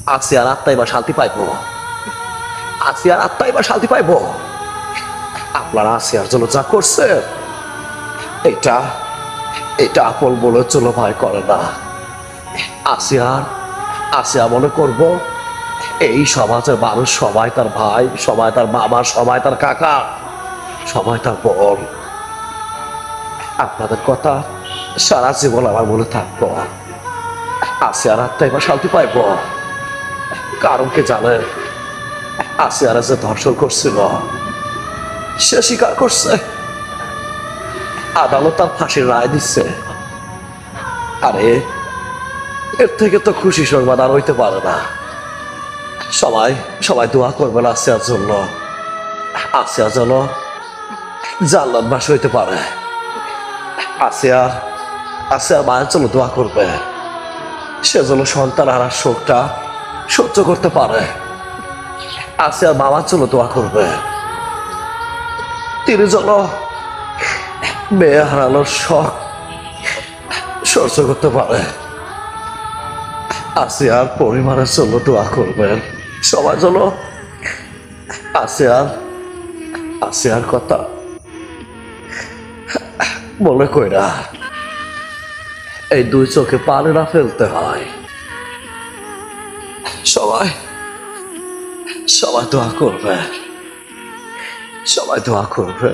আসিয়ার আত্মাই বা শান্তি পাইব, আসিয়ার আত্মাই বা শান্তি পাইব। আপনারা আসিয়ার জন্য যা করছে এটা এটা আপন বলে চলো ভয় করে না। আসিয়ার আসিয়া মনে করব এই সমাজের মানুষ সবাই তার ভাই, সবাই তার বাবা, সবাই তার কাকা, সবাই তার বোন। আপনাদের কথা সারা জীবন আমার মনে থাকবো। আসিয়ার আত্মাই বা শান্তি পাইব। কারণ কে জানে, আসিয়ারা যে ধর্ষণ করছিল সে স্বীকার করছে, আদালত তার ফাঁসির রায় দিচ্ছে। আরে এর থেকে তো খুশি সংবাদ আর হইতে পারে না। সবাই সবাই দোয়া করবেন আসিয়ার জন্য, আসিয়া যেন জান্নাতবাসী হইতে পারে। আসিয়ার আসিয়ার মায়ের জন্য দোয়া করবে, সে যেন সন্তান হারার শোকটা সহ্য করতে পারে। আসিয়ার বাবার জন্য দোয়া করবে, তিনি যেন মেয়ে হারানোর শখ সহ্য করতে পারে। আসিয়ার পরিবারের জন্য দোয়া করবেন, সবাই যেন আসিয়ার আসিয়ার কথা মনে কইরা এই দুই চোখে পানি না ফেলতে হয়। সবাই সবাই দোয়া করবে, সবাই দোয়া করবে।